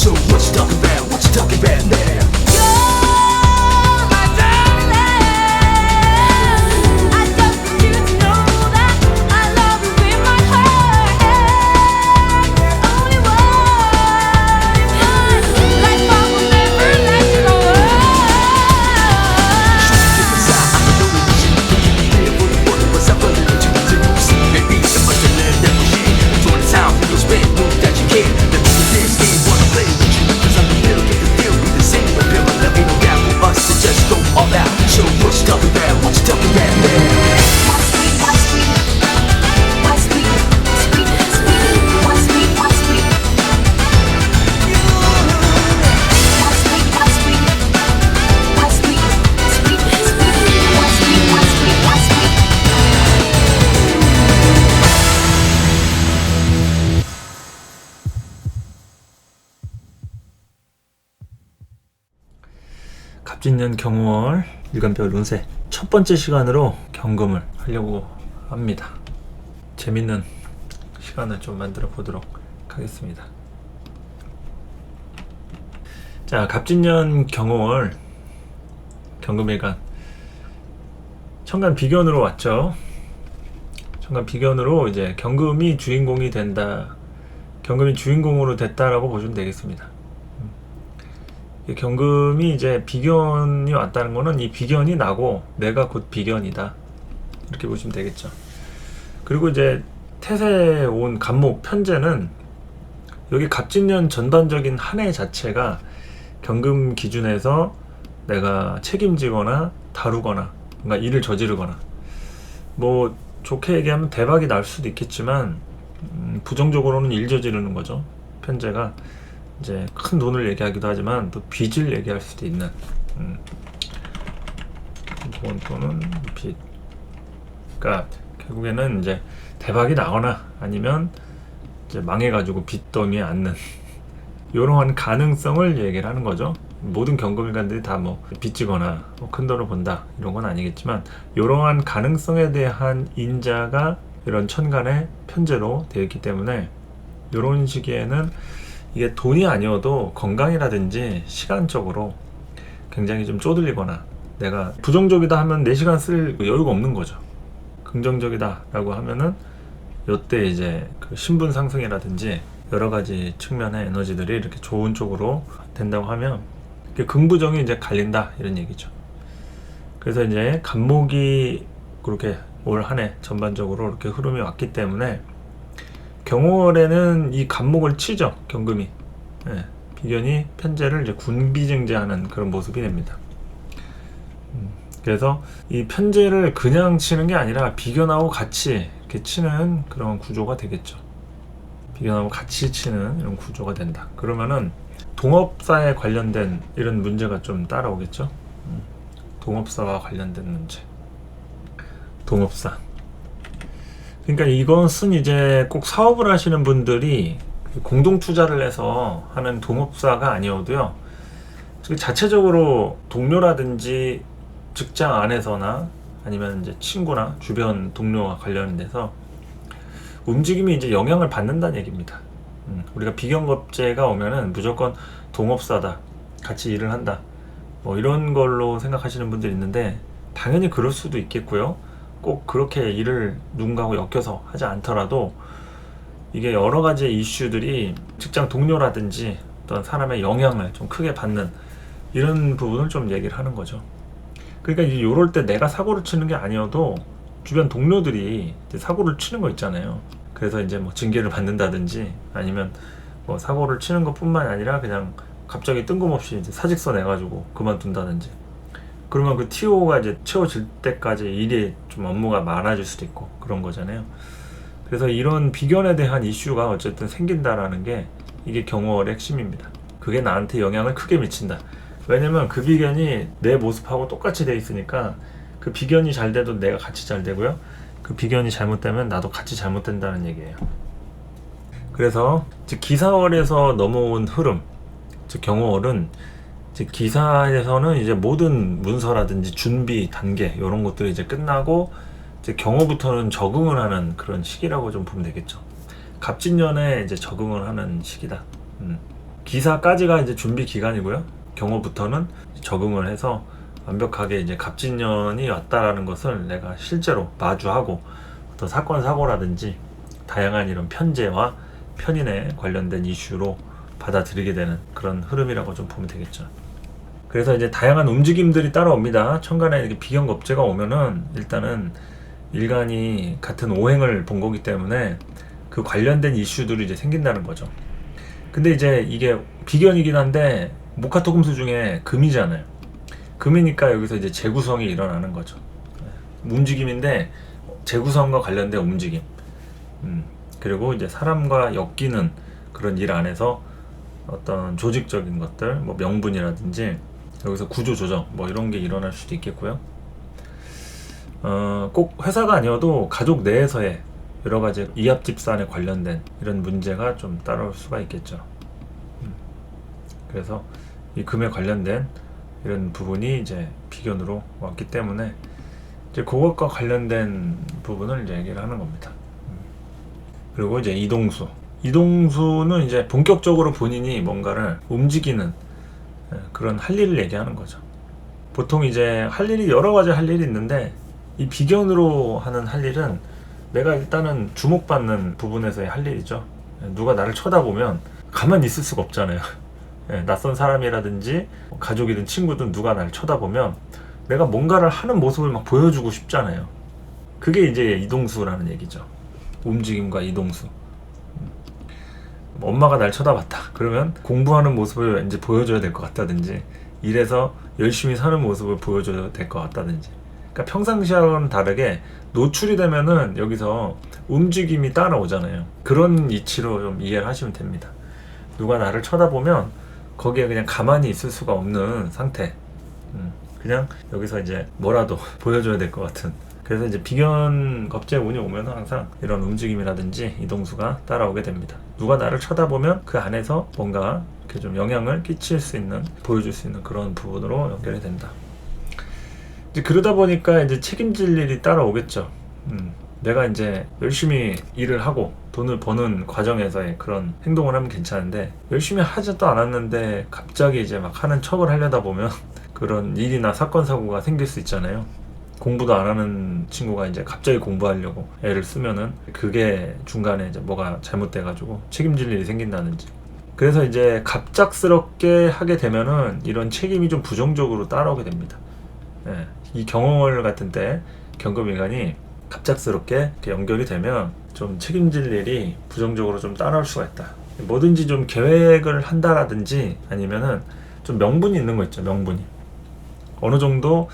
So what you talking about? What you talking about now? 갑진년 경월 일간별 운세 첫 번째 시간으로 경금을 하려고 합니다. 재밌는 시간을 좀 만들어 보도록 하겠습니다. 자, 갑진년 경월 경금일간 천간 비견으로 왔죠. 천간 비견으로 이제 경금이 주인공이 된다, 경금이 주인공으로 됐다라고 보시면 되겠습니다. 경금이 이제 비견이 왔다는 거는 이 비견이 나고 내가 곧 비견이다, 이렇게 보시면 되겠죠. 그리고 이제 태세에 온 간목 편제는 여기 갑진년 전반적인 한 해 자체가 경금 기준에서 내가 책임지거나 다루거나 뭔가 일을 저지르거나, 뭐 좋게 얘기하면 대박이 날 수도 있겠지만 부정적으로는 일 저지르는 거죠. 편제가 이제 큰 돈을 얘기하기도 하지만 또 빚을 얘기할 수도 있는 돈 또는 빚. 그러니까 결국에는 이제 대박이 나거나 아니면 이제 망해가지고 빚더미에 앉는 이러한 가능성을 얘기를 하는 거죠. 모든 경금일간들이 다 뭐 빚지거나 뭐 큰 돈을 번다 이런 건 아니겠지만, 이러한 가능성에 대한 인자가 이런 천간의 편제로 되어 있기 때문에 이런 시기에는 이게 돈이 아니어도 건강이라든지 시간적으로 굉장히 좀 쪼들리거나, 내가 부정적이다 하면 4시간 쓸 여유가 없는 거죠. 긍정적이다 라고 하면은 이때 이제 그 신분 상승이라든지 여러 가지 측면의 에너지들이 이렇게 좋은 쪽으로 된다고 하면 긍부정이 이제 갈린다, 이런 얘기죠. 그래서 이제 간목이 그렇게 올 한 해 전반적으로 이렇게 흐름이 왔기 때문에 경월에는 이 간목을 치죠, 경금이. 예, 비견이 편제를 이제 군비증제하는 그런 모습이 됩니다. 그래서 이 편제를 그냥 치는 게 아니라 비견하고 같이 이렇게 치는 그런 구조가 되겠죠. 비견하고 같이 치는 이런 구조가 된다. 그러면은 동업사에 관련된 이런 문제가 좀 따라오겠죠. 동업사와 관련된 문제. 동업사. 그러니까 이것은 이제 꼭 사업을 하시는 분들이 공동 투자를 해서 하는 동업사가 아니어도요, 자체적으로 동료라든지 직장 안에서나 아니면 이제 친구나 주변 동료와 관련돼서 움직임이 이제 영향을 받는다는 얘기입니다. 우리가 비견겁제가 오면은 무조건 동업사다, 같이 일을 한다, 뭐 이런 걸로 생각하시는 분들이 있는데, 당연히 그럴 수도 있겠고요. 꼭 그렇게 일을 누군가하고 엮여서 하지 않더라도 이게 여러 가지 이슈들이 직장 동료라든지 어떤 사람의 영향을 좀 크게 받는 이런 부분을 좀 얘기를 하는 거죠. 그러니까 이제 요럴 때 내가 사고를 치는 게 아니어도 주변 동료들이 이제 사고를 치는 거 있잖아요. 그래서 이제 뭐 징계를 받는다든지 아니면 뭐 사고를 치는 것 뿐만 아니라 그냥 갑자기 뜬금없이 이제 사직서 내가지고 그만둔다든지, 그러면 그 TO가 이제 채워질 때까지 일이 좀 업무가 많아질 수도 있고 그런 거잖아요. 그래서 이런 비견에 대한 이슈가 어쨌든 생긴다라는 게 이게 경월의 핵심입니다. 그게 나한테 영향을 크게 미친다. 왜냐면 그 비견이 내 모습하고 똑같이 돼 있으니까 그 비견이 잘 돼도 내가 같이 잘 되고요, 그 비견이 잘못되면 나도 같이 잘못된다는 얘기예요. 그래서 즉 기사월에서 넘어온 흐름, 즉 경월은 즉 기사에서는 이제 모든 문서라든지 준비 단계 이런 것들이 이제 끝나고 이제 경호부터는 적응을 하는 그런 시기라고 좀 보면 되겠죠. 갑진년에 이제 적응을 하는 시기다. 기사까지가 이제 준비 기간이고요. 경호부터는 적응을 해서 완벽하게 이제 갑진년이 왔다라는 것을 내가 실제로 마주하고 어떤 사건 사고라든지 다양한 이런 편제와 편인에 관련된 이슈로 받아들이게 되는 그런 흐름이라고 좀 보면 되겠죠. 그래서 이제 다양한 움직임들이 따라옵니다. 천간에 이렇게 비견겁제가 오면은 일단은 일간이 같은 오행을 본 거기 때문에 그 관련된 이슈들이 이제 생긴다는 거죠. 근데 이제 이게 비견이긴 한데 목화토금수 중에 금이잖아요. 금이니까 여기서 이제 재구성이 일어나는 거죠. 움직임인데 재구성과 관련된 움직임. 그리고 이제 사람과 엮이는 그런 일 안에서 어떤 조직적인 것들, 뭐 명분이라든지 여기서 구조 조정 뭐 이런 게 일어날 수도 있겠고요. 꼭 회사가 아니어도 가족 내에서의 여러 가지 이합 집산에 관련된 이런 문제가 좀 따라올 수가 있겠죠. 그래서 이 금에 관련된 이런 부분이 이제 비견으로 왔기 때문에 이제 그것과 관련된 부분을 이제 얘기를 하는 겁니다. 그리고 이제 이동수는 이제 본격적으로 본인이 뭔가를 움직이는 그런 할 일을 얘기하는 거죠. 보통 이제 할 일이 여러 가지 할 일이 있는데 이 비견으로 하는 할 일은 내가 일단은 주목받는 부분에서의 할 일이죠. 누가 나를 쳐다보면 가만히 있을 수가 없잖아요. 낯선 사람이라든지 가족이든 친구든 누가 나를 쳐다보면 내가 뭔가를 하는 모습을 막 보여주고 싶잖아요. 그게 이제 이동수라는 얘기죠. 움직임과 이동수. 엄마가 날 쳐다봤다. 그러면 공부하는 모습을 이제 보여줘야 될 것 같다든지 일에서 열심히 사는 모습을 보여줘야 될 것 같다든지. 그러니까 평상시하고는 다르게 노출이 되면은 여기서 움직임이 따라오잖아요. 그런 이치로 좀 이해를 하시면 됩니다. 누가 나를 쳐다보면 거기에 그냥 가만히 있을 수가 없는 상태. 그냥 여기서 이제 뭐라도 보여줘야 될 것 같은. 그래서 이제 비견 겁재 운이 오면 항상 이런 움직임이라든지 이동수가 따라오게 됩니다. 누가 나를 쳐다보면 그 안에서 뭔가 이렇게 좀 영향을 끼칠 수 있는, 보여줄 수 있는 그런 부분으로 연결이 된다. 이제 그러다 보니까 이제 책임질 일이 따라오겠죠. 내가 이제 열심히 일을 하고 돈을 버는 과정에서의 그런 행동을 하면 괜찮은데 열심히 하지도 않았는데 갑자기 이제 막 하는 척을 하려다 보면 그런 일이나 사건 사고가 생길 수 있잖아요. 공부도 안 하는 친구가 이제 갑자기 공부하려고 애를 쓰면은 그게 중간에 이제 뭐가 잘못돼가지고 책임질 일이 생긴다든지. 그래서 이제 갑작스럽게 하게 되면은 이런 책임이 좀 부정적으로 따라오게 됩니다. 예, 이 경월 같은 때 경금일간이 갑작스럽게 이렇게 연결이 되면 좀 책임질 일이 부정적으로 좀 따라올 수가 있다. 뭐든지 좀 계획을 한다라든지 아니면은 좀 명분이 있는 거 있죠. 명분이 어느 정도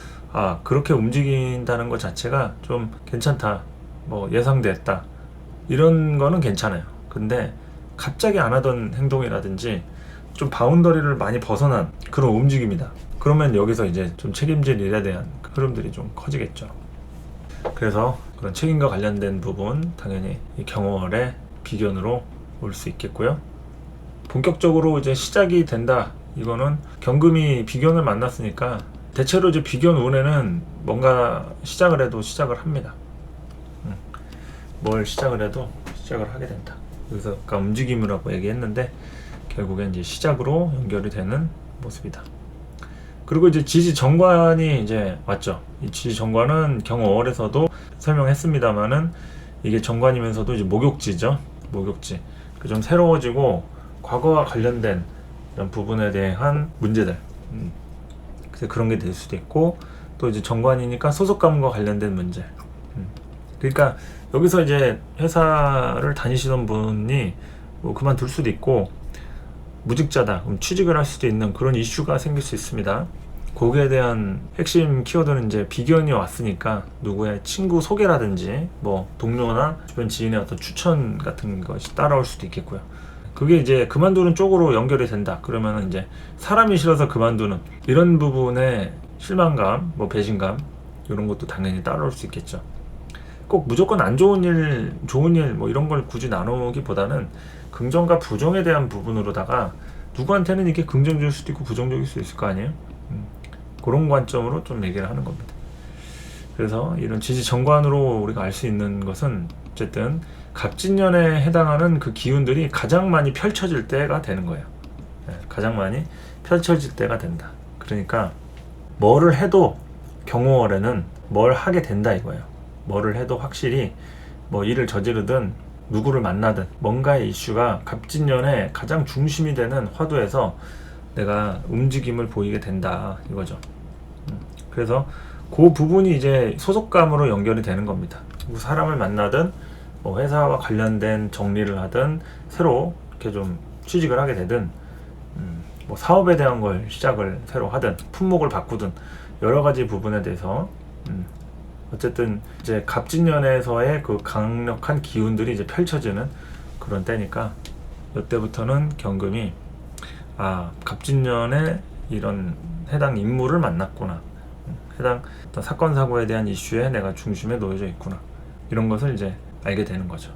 그렇게 움직인다는 것 자체가 좀 괜찮다, 뭐 예상됐다, 이런 거는 괜찮아요. 근데 갑자기 안 하던 행동이라든지 좀 바운더리를 많이 벗어난 그런 움직임이다. 그러면 여기서 이제 좀 책임질 일에 대한 흐름들이 좀 커지겠죠. 그래서 그런 책임과 관련된 부분 당연히 이 경월의 비견으로 올 수 있겠고요. 본격적으로 이제 시작이 된다. 이거는 경금이 비견을 만났으니까 대체로 이제 비견 운에는 뭔가 시작을 해도 시작을 합니다. 뭘 시작을 해도 시작을 하게 된다. 그래서 아까 움직임이라고 얘기했는데 결국엔 이제 시작으로 연결이 되는 모습이다. 그리고 이제 지지정관이 이제 왔죠. 이 지지정관은 경월에서도 설명했습니다만은 이게 정관이면서도 이제 목욕지죠. 목욕지. 그 좀 새로워지고 과거와 관련된 이런 부분에 대한 문제들. 그래서 그런 게 될 수도 있고 또 이제 정관이니까 소속감과 관련된 문제. 그러니까 여기서 이제 회사를 다니시던 분이 뭐 그만둘 수도 있고 무직자다 그럼 취직을 할 수도 있는 그런 이슈가 생길 수 있습니다. 거기에 대한 핵심 키워드는 이제 비견이 왔으니까 누구의 친구 소개라든지 뭐 동료나 주변 지인의 어떤 추천 같은 것이 따라올 수도 있겠고요. 그게 이제 그만두는 쪽으로 연결이 된다. 그러면은 이제 사람이 싫어서 그만두는 이런 부분에 실망감, 뭐 배신감 이런 것도 당연히 따라올 수 있겠죠. 꼭 무조건 안 좋은 일, 좋은 일 뭐 이런 걸 굳이 나누기보다는 긍정과 부정에 대한 부분으로다가 누구한테는 이게 긍정적일 수도 있고 부정적일 수도 있을 거 아니에요. 그런 관점으로 좀 얘기를 하는 겁니다. 그래서 이런 지지정관으로 우리가 알 수 있는 것은 어쨌든 갑진년에 해당하는 그 기운들이 가장 많이 펼쳐질 때가 되는 거예요. 가장 많이 펼쳐질 때가 된다. 그러니까 뭐를 해도 경호월에는 뭘 하게 된다 이거예요. 뭐를 해도 확실히 뭐 일을 저지르든 누구를 만나든 뭔가의 이슈가 갑진년의 가장 중심이 되는 화두에서 내가 움직임을 보이게 된다 이거죠. 그래서 그 부분이 이제 소속감으로 연결이 되는 겁니다. 사람을 만나든 뭐 회사와 관련된 정리를 하든 새로 이렇게 좀 취직을 하게 되든 뭐 사업에 대한 걸 시작을 새로 하든 품목을 바꾸든 여러 가지 부분에 대해서 어쨌든 이제 갑진년에서의 그 강력한 기운들이 이제 펼쳐지는 그런 때니까 이때부터는 경금이 갑진년에 이런 해당 인물을 만났구나, 해당 어떤 사건 사고에 대한 이슈에 내가 중심에 놓여져 있구나, 이런 것을 이제 알게 되는 거죠.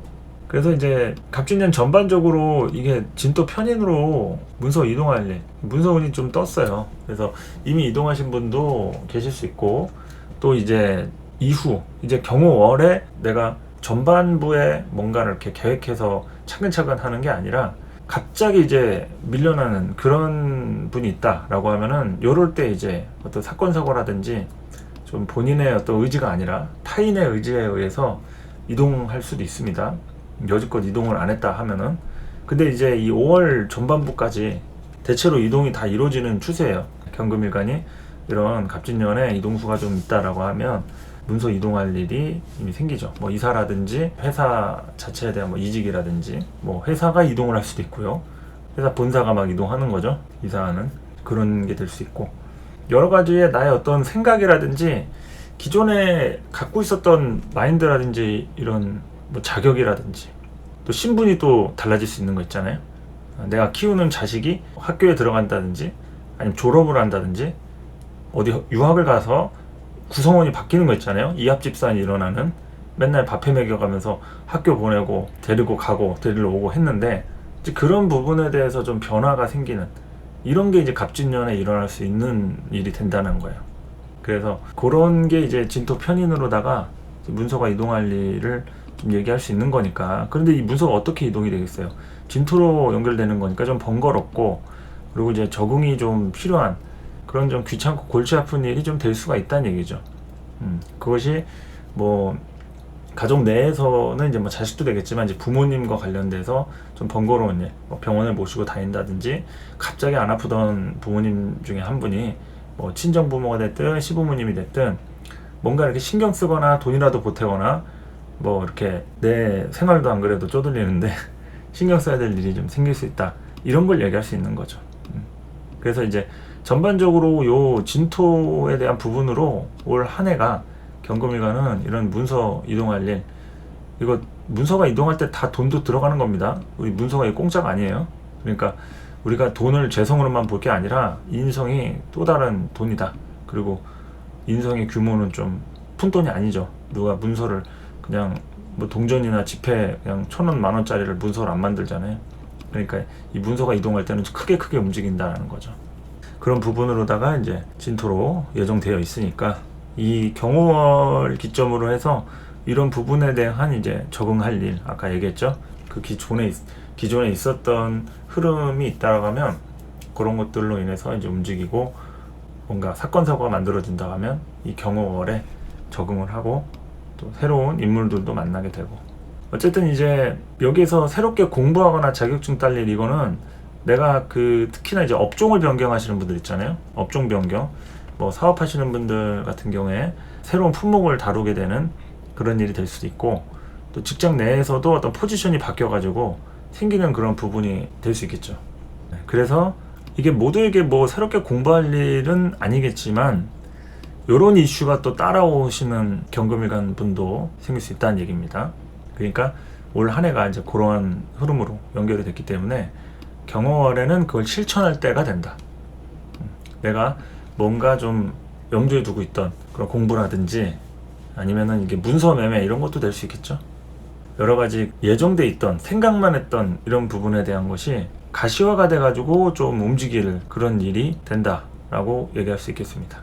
그래서 이제 갑진년 전반적으로 이게 진토 편인으로 문서 이동할 일, 문서운이 좀 떴어요. 그래서 이미 이동하신 분도 계실 수 있고, 또 이제 이후 이제 경호월에 내가 전반부에 뭔가를 이렇게 계획해서 차근차근 하는 게 아니라 갑자기 이제 밀려나는 그런 분이 있다라고 하면은 요럴 때 이제 어떤 사건 사고라든지 좀 본인의 어떤 의지가 아니라 타인의 의지에 의해서 이동할 수도 있습니다. 여지껏 이동을 안 했다 하면은. 근데 이제 이 5월 전반부까지 대체로 이동이 다 이루어지는 추세예요. 경금일간이 이런 갑진년에 이동수가 좀 있다라고 하면 문서 이동할 일이 이미 생기죠. 뭐 이사라든지 회사 자체에 대한 뭐 이직이라든지 뭐 회사가 이동을 할 수도 있고요. 회사 본사가 막 이동하는 거죠. 이사하는 그런 게 될 수 있고, 여러 가지의 나의 어떤 생각이라든지 기존에 갖고 있었던 마인드라든지 이런 뭐 자격이라든지 또 신분이 또 달라질 수 있는 거 있잖아요. 내가 키우는 자식이 학교에 들어간다든지 아니면 졸업을 한다든지 어디 유학을 가서 구성원이 바뀌는 거 있잖아요. 이합집산이 일어나는, 맨날 밥해 먹여가면서 학교 보내고 데리고 가고 데리러 오고 했는데 이제 그런 부분에 대해서 좀 변화가 생기는, 이런 게 이제 갑진년에 일어날 수 있는 일이 된다는 거예요. 그래서 그런 게 이제 진토 편인으로다가 문서가 이동할 일을 좀 얘기할 수 있는 거니까. 그런데 이 문서가 어떻게 이동이 되겠어요? 진토로 연결되는 거니까 좀 번거롭고, 그리고 이제 적응이 좀 필요한 그런 좀 귀찮고 골치 아픈 일이 좀 될 수가 있다는 얘기죠. 그것이 뭐 가족 내에서는 이제 뭐 자식도 되겠지만 이제 부모님과 관련돼서 좀 번거로운 일, 뭐 병원을 모시고 다닌다든지 갑자기 안 아프던 부모님 중에 한 분이 뭐 친정 부모가 됐든 시부모님이 됐든 뭔가 이렇게 신경 쓰거나 돈이라도 보태거나 뭐 이렇게 내 생활도 안 그래도 쪼들리는데 신경 써야 될 일이 좀 생길 수 있다, 이런 걸 얘기할 수 있는 거죠. 그래서 이제 전반적으로 요 진토에 대한 부분으로 올 한 해가 경금일간은 이런 문서 이동할 일, 이거 문서가 이동할 때 다 돈도 들어가는 겁니다. 우리 문서가 공짜가 아니에요. 그러니까 우리가 돈을 재성으로만 볼 게 아니라 인성이 또 다른 돈이다. 그리고 인성의 규모는 좀 푼돈이 아니죠. 누가 문서를 그냥 뭐 동전이나 지폐 그냥 1,000원, 10,000원짜리를 문서를 안 만들잖아요. 그러니까 이 문서가 이동할 때는 크게 움직인다는 거죠. 그런 부분으로다가 이제 진토로 예정되어 있으니까 이 경호월 기점으로 해서 이런 부분에 대한 이제 적응할 일, 아까 얘기했죠. 그 기존에 있었던 흐름이 있다고 하면 그런 것들로 인해서 이제 움직이고 뭔가 사건 사고가 만들어진다 하면 이 경호월에 적응을 하고 또 새로운 인물들도 만나게 되고, 어쨌든 이제 여기에서 새롭게 공부하거나 자격증 딸 일, 이거는 내가 특히나 이제 업종을 변경하시는 분들 있잖아요. 업종 변경, 뭐 사업하시는 분들 같은 경우에 새로운 품목을 다루게 되는 그런 일이 될 수도 있고, 또 직장 내에서도 어떤 포지션이 바뀌어가지고 생기는 그런 부분이 될 수 있겠죠. 그래서 이게 모두에게 뭐 새롭게 공부할 일은 아니겠지만 요런 이슈가 또 따라오시는 경금일간 분도 생길 수 있다는 얘기입니다. 그러니까 올 한 해가 이제 그러한 흐름으로 연결이 됐기 때문에 경호월에는 그걸 실천할 때가 된다. 내가 뭔가 좀 염두에 두고 있던 그런 공부라든지 아니면은 이게 문서 매매 이런 것도 될 수 있겠죠. 여러 가지 예정돼 있던 생각만 했던 이런 부분에 대한 것이 가시화가 돼가지고 좀 움직일 그런 일이 된다라고 얘기할 수 있겠습니다.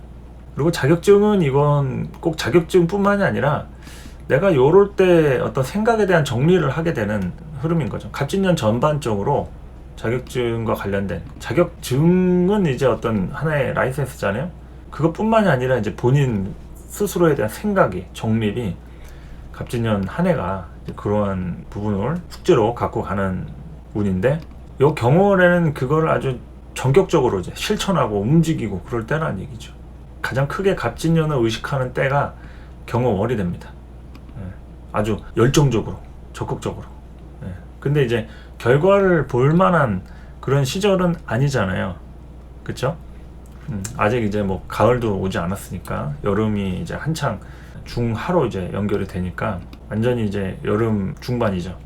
그리고 자격증은 이건 꼭 자격증뿐만이 아니라 내가 요럴 때 어떤 생각에 대한 정리를 하게 되는 흐름인 거죠. 갑진년 전반적으로 자격증과 관련된 자격증은 이제 어떤 하나의 라이센스잖아요. 그것뿐만이 아니라 이제 본인 스스로에 대한 생각이 정립이 갑진년 한 해가 그러한 부분을 숙제로 갖고 가는 운인데 요 경월에는 그걸 아주 전격적으로 이제 실천하고 움직이고 그럴 때란 얘기죠. 가장 크게 갑진년을 의식하는 때가 경월이 됩니다. 아주 열정적으로 적극적으로. 근데 이제 결과를 볼 만한 그런 시절은 아니잖아요. 그쵸? 아직 이제 뭐 가을도 오지 않았으니까 여름이 이제 한창 중하로 이제 연결이 되니까 완전히 이제 여름 중반이죠.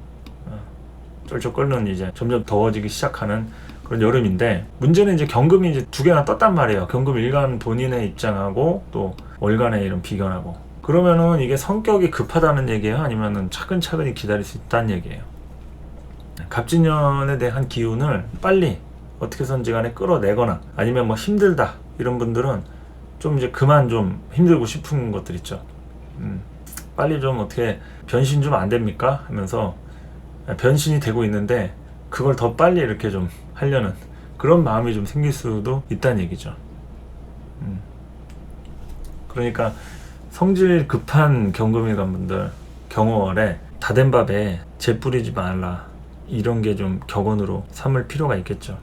쩔쩔 끓는 이제 점점 더워지기 시작하는 그런 여름인데 문제는 이제 경금이 이제 두 개나 떴단 말이에요. 경금 일간 본인의 입장하고 또 월간의 이런 비견하고 그러면은 이게 성격이 급하다는 얘기예요? 아니면은 차근차근히 기다릴 수 있다는 얘기예요? 갑진년에 대한 기운을 빨리 어떻게 해서든지 간에 끌어내거나 아니면 뭐 힘들다 이런 분들은 좀 이제 그만 좀 힘들고 싶은 것들 있죠. 빨리 좀 어떻게 변신 좀 안 됩니까? 하면서 변신이 되고 있는데 그걸 더 빨리 이렇게 좀 하려는 그런 마음이 좀 생길 수도 있다는 얘기죠. 그러니까 성질 급한 경금일간 분들 경월에 다 된 밥에 재 뿌리지 말라 이런 게 좀 격언으로 삼을 필요가 있겠죠.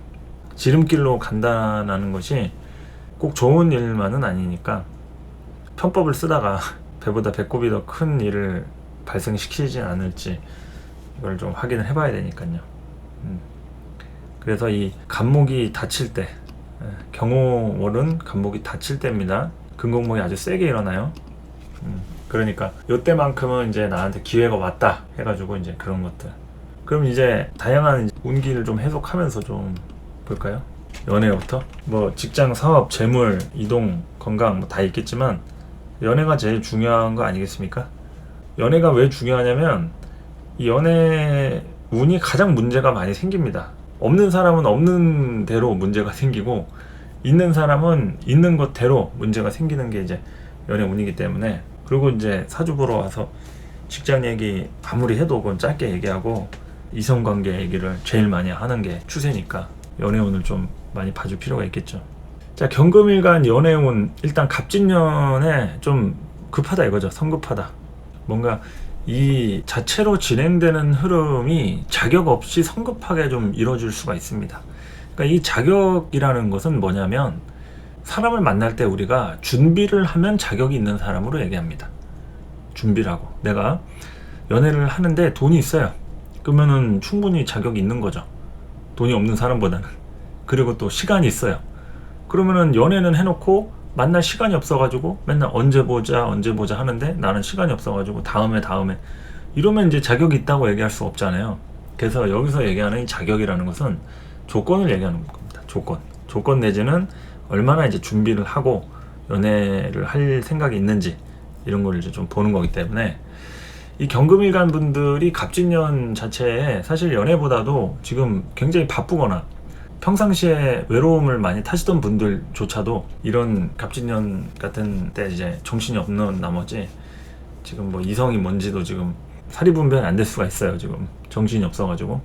지름길로 간다는 것이 꼭 좋은 일만은 아니니까 편법을 쓰다가 배보다 배꼽이 더 큰 일을 발생시키지 않을지 이걸 좀 확인을 해봐야 되니까요. 그래서 이 간목이 닫힐 때 경호월은 간목이 닫힐 때입니다. 금공목이 아주 세게 일어나요. 그러니까 이때만큼은 이제 나한테 기회가 왔다 해가지고 이제 그런 것들. 그럼 이제 다양한 운기를 좀 해석하면서 좀 볼까요? 연애부터 뭐 직장, 사업, 재물, 이동, 건강 뭐 다 있겠지만 연애가 제일 중요한 거 아니겠습니까? 연애가 왜 중요하냐면 이 연애 운이 가장 문제가 많이 생깁니다. 없는 사람은 없는 대로 문제가 생기고 있는 사람은 있는 것대로 문제가 생기는 게 이제 연애 운이기 때문에 그리고 이제 사주 보러 와서 직장 얘기 아무리 해도 그건 짧게 얘기하고 이성관계 얘기를 제일 많이 하는 게 추세니까 연애운을 좀 많이 봐줄 필요가 있겠죠. 자, 경금일간 연애운 일단 갑진년에 좀 급하다 이거죠. 성급하다. 뭔가 이 자체로 진행되는 흐름이 자격 없이 성급하게 좀 이루어질 수가 있습니다. 그러니까 이 자격이라는 것은 뭐냐면 사람을 만날 때 우리가 준비를 하면 자격이 있는 사람으로 얘기합니다. 준비를 하고 내가 연애를 하는데 돈이 있어요. 그러면은 충분히 자격이 있는 거죠. 돈이 없는 사람보다는. 그리고 또 시간이 있어요. 그러면은 연애는 해놓고 만날 시간이 없어가지고 맨날 언제 보자 하는데 나는 시간이 없어가지고 다음에 이러면 이제 자격이 있다고 얘기할 수 없잖아요. 그래서 여기서 얘기하는 이 자격이라는 것은 조건을 얘기하는 겁니다. 조건 내지는 얼마나 이제 준비를 하고 연애를 할 생각이 있는지 이런 걸 이제 좀 보는 거기 때문에 이 경금일간 분들이 갑진년 자체에 사실 연애보다도 지금 굉장히 바쁘거나 평상시에 외로움을 많이 타시던 분들조차도 이런 갑진년 같은 때 이제 정신이 없는 나머지 지금 뭐 이성이 뭔지도 지금 사리분별 안 될 수가 있어요. 지금 정신이 없어가지고.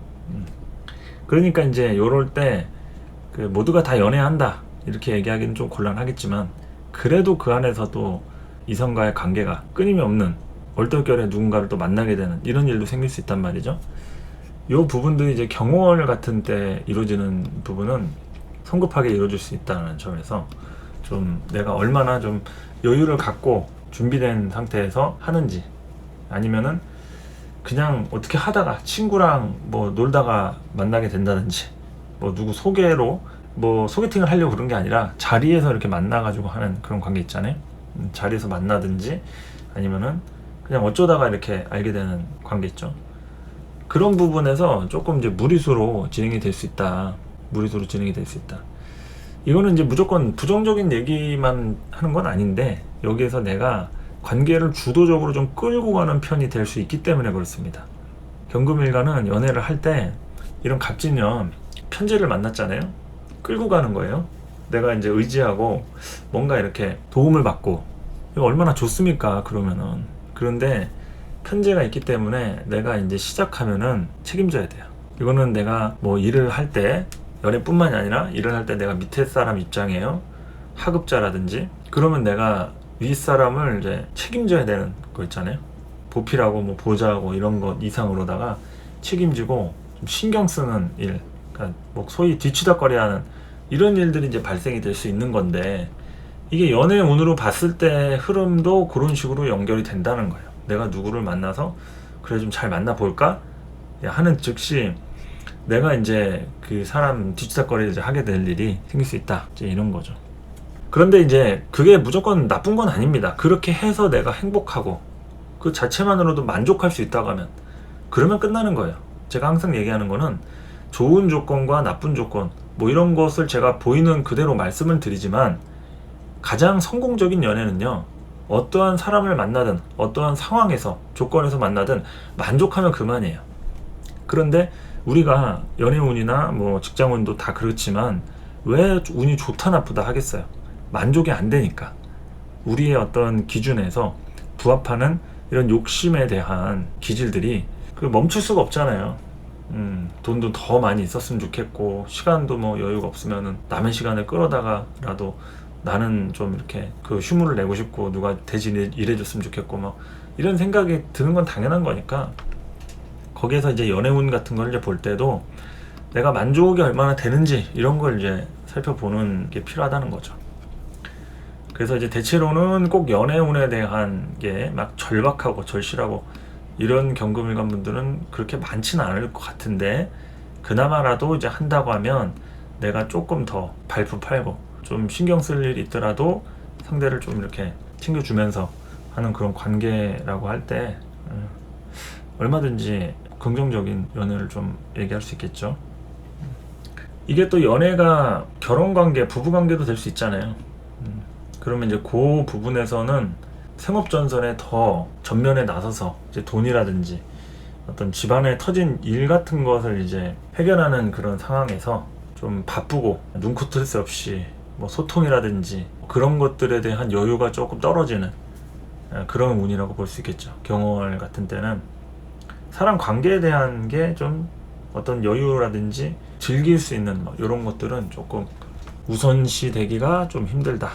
그러니까 이제 요럴 때 그 모두가 다 연애한다 이렇게 얘기하기는 좀 곤란하겠지만 그래도 그 안에서도 이성과의 관계가 끊임이 없는 얼떨결에 누군가를 또 만나게 되는 이런 일도 생길 수 있단 말이죠. 요 부분들이 이제 경월 같은 때 이루어지는 부분은 성급하게 이루어질 수 있다는 점에서 좀 내가 얼마나 좀 여유를 갖고 준비된 상태에서 하는지 아니면은 그냥 어떻게 하다가 친구랑 뭐 놀다가 만나게 된다든지 뭐 누구 소개로 뭐 소개팅을 하려고 그런 게 아니라 자리에서 이렇게 만나가지고 하는 그런 관계 있잖아요. 자리에서 만나든지 아니면은 그냥 어쩌다가 이렇게 알게 되는 관계 있죠. 그런 부분에서 조금 이제 무리수로 진행이 될 수 있다. 이거는 이제 무조건 부정적인 얘기만 하는 건 아닌데 여기에서 내가 관계를 주도적으로 좀 끌고 가는 편이 될 수 있기 때문에 그렇습니다. 경금일간은 연애를 할 때 이런 갑진년 편지를 만났잖아요. 끌고 가는 거예요. 내가 이제 의지하고 뭔가 이렇게 도움을 받고 이거 얼마나 좋습니까? 그러면은 그런데 편제가 있기 때문에 내가 이제 시작하면은 책임져야 돼요. 이거는 내가 뭐 일을 할 때, 연애뿐만이 아니라 일을 할 때 내가 밑에 사람 입장이에요. 하급자라든지. 그러면 내가 윗사람을 이제 책임져야 되는 거 있잖아요. 보필하고 뭐 보좌하고 이런 것 이상으로다가 책임지고 좀 신경 쓰는 일, 그러니까 뭐 소위 뒤치다꺼리 하는 이런 일들이 이제 발생이 될 수 있는 건데, 이게 연애 운으로 봤을 때 흐름도 그런 식으로 연결이 된다는 거예요. 내가 누구를 만나서 그래 좀 잘 만나볼까 하는 즉시 내가 이제 그 사람 뒤치다꺼리를 이제 하게 될 일이 생길 수 있다, 이제 이런 거죠. 그런데 이제 그게 무조건 나쁜 건 아닙니다. 그렇게 해서 내가 행복하고 그 자체만으로도 만족할 수 있다고 하면, 그러면 끝나는 거예요. 제가 항상 얘기하는 거는 좋은 조건과 나쁜 조건 뭐 이런 것을 제가 보이는 그대로 말씀을 드리지만, 가장 성공적인 연애는요, 어떠한 사람을 만나든 어떠한 상황에서 조건에서 만나든 만족하면 그만이에요. 그런데 우리가 연애운이나 뭐 직장운도 다 그렇지만 왜 운이 좋다 나쁘다 하겠어요? 만족이 안 되니까. 우리의 어떤 기준에서 부합하는 이런 욕심에 대한 기질들이 그 멈출 수가 없잖아요. 돈도 더 많이 있었으면 좋겠고, 시간도 뭐 여유가 없으면은 남의 시간을 끌어다가라도 나는 좀 이렇게 그 휴무를 내고 싶고 누가 대신 일해줬으면 좋겠고 막 이런 생각이 드는 건 당연한 거니까, 거기에서 이제 연애운 같은 걸 이제 볼 때도 내가 만족이 얼마나 되는지 이런 걸 이제 살펴보는 게 필요하다는 거죠. 그래서 이제 대체로는 꼭 연애운에 대한 게 막 절박하고 절실하고 이런 경금일간 분들은 그렇게 많지는 않을 것 같은데, 그나마라도 이제 한다고 하면 내가 조금 더 발품 팔고 좀 신경 쓸 일이 있더라도 상대를 좀 이렇게 챙겨주면서 하는 그런 관계라고 할 때 얼마든지 긍정적인 연애를 좀 얘기할 수 있겠죠. 이게 또 연애가 결혼관계, 부부관계도 될 수 있잖아요. 그러면 이제 그 부분에서는 생업전선에 더 전면에 나서서 이제 돈이라든지 어떤 집안에 터진 일 같은 것을 이제 해결하는 그런 상황에서 좀 바쁘고 눈코 뜰 새 없이 뭐 소통이라든지 그런 것들에 대한 여유가 조금 떨어지는 그런 운이라고 볼 수 있겠죠. 경월 같은 때는 사람 관계에 대한 게 좀 어떤 여유라든지 즐길 수 있는 뭐 이런 것들은 조금 우선시 되기가 좀 힘들다,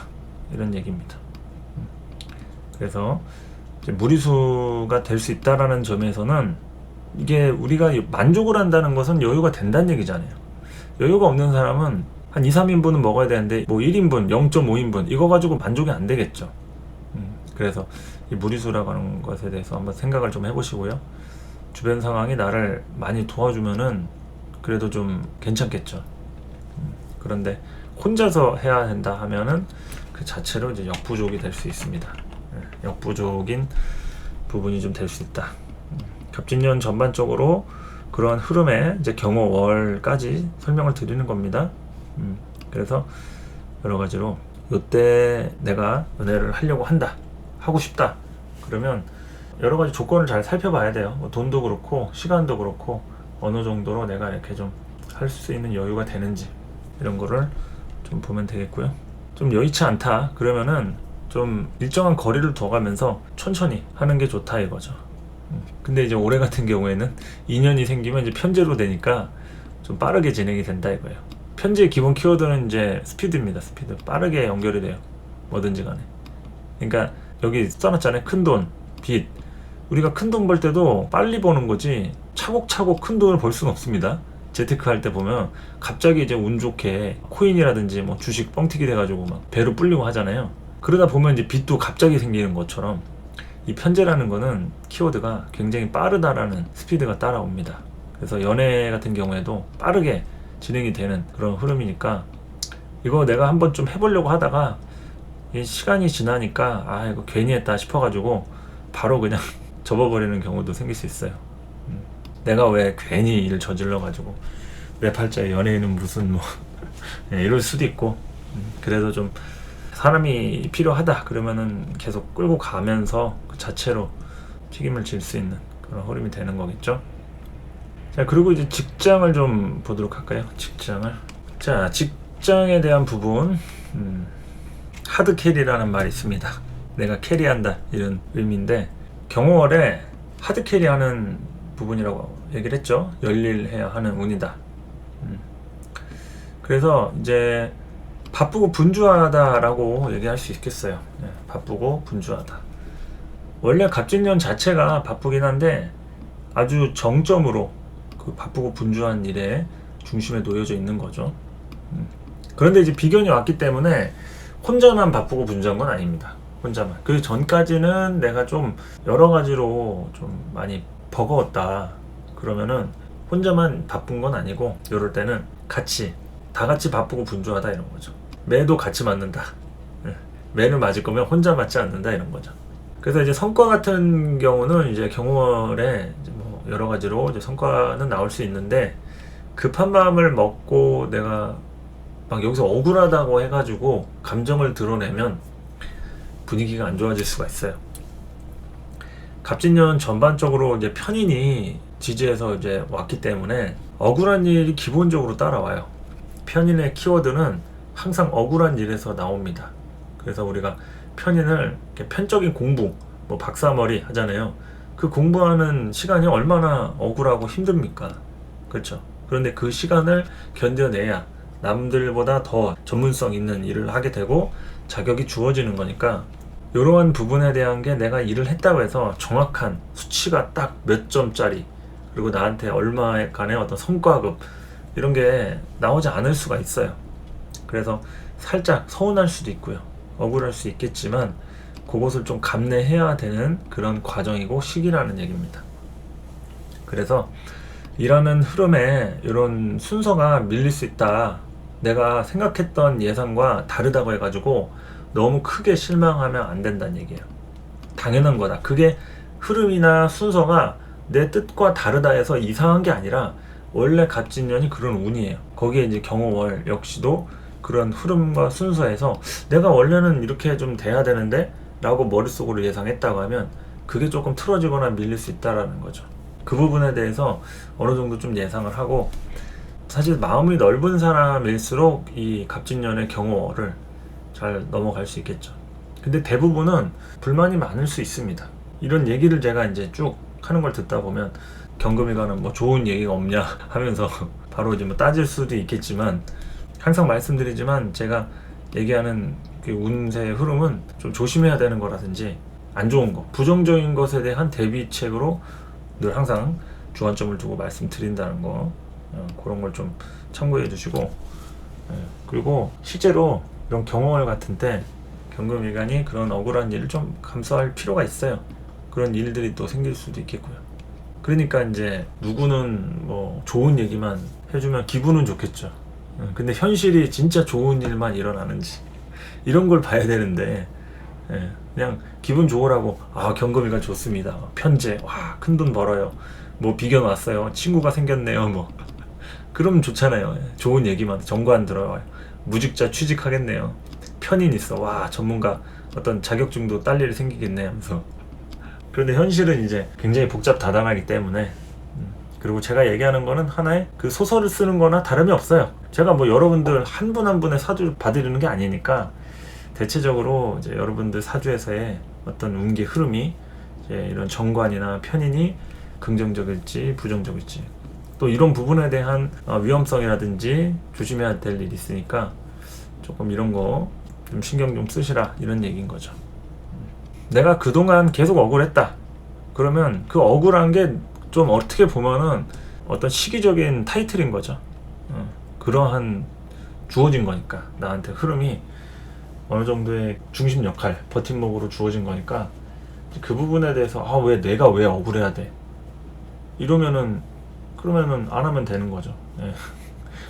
이런 얘기입니다. 그래서 이제 무리수가 될 수 있다라는 점에서는 이게 우리가 만족을 한다는 것은 여유가 된다는 얘기잖아요. 여유가 없는 사람은 한 2, 3인분은 먹어야 되는데 뭐 1인분, 0.5인분 이거 가지고 만족이 안 되겠죠. 그래서 이 무리수라고 하는 것에 대해서 한번 생각을 좀 해보시고요. 주변 상황이 나를 많이 도와주면은 그래도 좀 괜찮겠죠. 그런데 혼자서 해야 된다 하면은 그 자체로 이제 역부족이 될 수 있습니다. 역부족인 부분이 좀 될 수 있다. 갑진년 전반적으로 그러한 흐름에 이제 경호월까지 설명을 드리는 겁니다. 그래서 여러 가지로 요때 내가 연애를 하려고 한다, 하고 싶다, 그러면 여러 가지 조건을 잘 살펴봐야 돼요. 뭐 돈도 그렇고 시간도 그렇고 어느 정도로 내가 이렇게 좀 할 수 있는 여유가 되는지 이런 거를 좀 보면 되겠고요. 좀 여의치 않다 그러면은 좀 일정한 거리를 둬가면서 천천히 하는 게 좋다 이거죠. 근데 이제 올해 같은 경우에는 인연이 생기면 이제 편제로 되니까 좀 빠르게 진행이 된다 이거예요. 편제의 기본 키워드는 이제 스피드입니다. 스피드. 빠르게 연결이 돼요. 뭐든지 간에. 그러니까 여기 써놨잖아요. 큰돈, 빚. 우리가 큰 돈 벌 때도 빨리 버는 거지 차곡차곡 큰 돈을 벌 수는 없습니다. 재테크 할 때 보면 갑자기 이제 운 좋게 코인이라든지 뭐 주식 뻥튀기 돼가지고 막 배로 불리고 하잖아요. 그러다 보면 이제 빚도 갑자기 생기는 것처럼 이 편제라는 거는 키워드가 굉장히 빠르다라는 스피드가 따라옵니다. 그래서 연애 같은 경우에도 빠르게 진행이 되는 그런 흐름이니까 이거 내가 한번 좀 해보려고 하다가 이 시간이 지나니까 아 이거 괜히 했다 싶어가지고 바로 그냥 접어버리는 경우도 생길 수 있어요. 내가 왜 괜히 일을 저질러가지고 내 팔자에 연예인은 무슨 뭐 이럴 수도 있고, 그래도 좀 사람이 필요하다 그러면은 계속 끌고 가면서 그 자체로 책임을 질 수 있는 그런 흐름이 되는 거겠죠. 자, 그리고 이제 직장을 좀 보도록 할까요? 직장을. 자, 직장에 대한 부분, 하드 캐리라는 말이 있습니다. 내가 캐리한다 이런 의미인데 경호월에 하드 캐리하는 부분이라고 얘기를 했죠. 열일해야 하는 운이다. 그래서 이제 바쁘고 분주하다라고 얘기할 수 있겠어요. 바쁘고 분주하다. 원래 갑진년 자체가 바쁘긴 한데 아주 정점으로 그 바쁘고 분주한 일에 중심에 놓여져 있는 거죠. 그런데 이제 비견이 왔기 때문에 혼자만 바쁘고 분주한 건 아닙니다. 혼자만. 그 전까지는 내가 좀 여러 가지로 좀 많이 버거웠다. 그러면은 혼자만 바쁜 건 아니고 이럴 때는 같이 다 같이 바쁘고 분주하다 이런 거죠. 매도 같이 맞는다. 매를 맞을 거면 혼자 맞지 않는다 이런 거죠. 그래서 이제 성과 같은 경우는 이제 경우월에 이제 뭐 여러 가지로 이제 성과는 나올 수 있는데 급한 마음을 먹고 내가 막 여기서 억울하다고 해가지고 감정을 드러내면 분위기가 안 좋아질 수가 있어요. 갑진년 전반적으로 이제 편인이 지지해서 이제 왔기 때문에 억울한 일이 기본적으로 따라와요. 편인의 키워드는 항상 억울한 일에서 나옵니다. 그래서 우리가 편인을 편적인 공부, 뭐 박사머리 하잖아요. 그 공부하는 시간이 얼마나 억울하고 힘듭니까? 그렇죠. 그런데 그 시간을 견뎌내야 남들보다 더 전문성 있는 일을 하게 되고 자격이 주어지는 거니까 이러한 부분에 대한 게 내가 일을 했다고 해서 정확한 수치가 딱 몇 점짜리 그리고 나한테 얼마간의 어떤 성과급 이런 게 나오지 않을 수가 있어요. 그래서 살짝 서운할 수도 있고요. 억울할 수 있겠지만 그것을 좀 감내해야 되는 그런 과정이고 시기라는 얘기입니다. 그래서 일하는 흐름에 이런 순서가 밀릴 수 있다. 내가 생각했던 예상과 다르다고 해가지고 너무 크게 실망하면 안 된다는 얘기예요. 당연한 거다. 그게 흐름이나 순서가 내 뜻과 다르다 해서 이상한 게 아니라 원래 갑진년이 그런 운이에요. 거기에 이제 경호월 역시도 그런 흐름과 순서에서 내가 원래는 이렇게 좀 돼야 되는데 라고 머릿속으로 예상했다고 하면 그게 조금 틀어지거나 밀릴 수 있다라는 거죠. 그 부분에 대해서 어느 정도 좀 예상을 하고 사실 마음이 넓은 사람일수록 이 갑진년의 경호를 잘 넘어갈 수 있겠죠. 근데 대부분은 불만이 많을 수 있습니다. 이런 얘기를 제가 이제 쭉 하는 걸 듣다 보면 경금일가는 뭐 좋은 얘기가 없냐 하면서 바로 이제 뭐 따질 수도 있겠지만 항상 말씀드리지만 제가 얘기하는 그 운세의 흐름은 좀 조심해야 되는 거라든지 안 좋은 거, 부정적인 것에 대한 대비책으로 늘 항상 주안점을 두고 말씀드린다는 거 그런 걸 좀 참고해 주시고 그리고 실제로 이런 경험을 같은 때 경금일간이 그런 억울한 일을 좀 감수할 필요가 있어요. 그런 일들이 또 생길 수도 있겠고요. 그러니까 이제 누구는 뭐 좋은 얘기만 해주면 기분은 좋겠죠. 근데 현실이 진짜 좋은 일만 일어나는지 이런 걸 봐야 되는데 그냥 기분 좋으라고 경금일간 좋습니다. 편제 큰 돈 벌어요. 뭐 비견 왔어요. 친구가 생겼네요. 뭐 그러면 좋잖아요. 좋은 얘기만 정관 들어와요. 무직자 취직하겠네요. 편인 있어. 전문가 어떤 자격증도 딸 일이 생기겠네 하면서. 그런데 현실은 이제 굉장히 복잡다단하기 때문에 그리고 제가 얘기하는 거는 하나의 그 소설을 쓰는 거나 다름이 없어요. 제가 뭐 여러분들 한 분 한 분의 사주를 봐드리는 게 아니니까 대체적으로 이제 여러분들 사주에서의 어떤 운기 흐름이 이제 이런 정관이나 편인이 긍정적일지 부정적일지 또 이런 부분에 대한 위험성이라든지 조심해야 될 일이 있으니까 조금 이런 거 좀 신경 좀 쓰시라 이런 얘기인 거죠. 내가 그동안 계속 억울했다. 그러면 그 억울한 게 좀 어떻게 보면은 어떤 시기적인 타이틀인 거죠. 그러한 주어진 거니까 나한테 흐름이 어느 정도의 중심 역할, 버팀목으로 주어진 거니까 그 부분에 대해서 왜 내가 왜 억울해야 돼? 그러면은 안 하면 되는 거죠.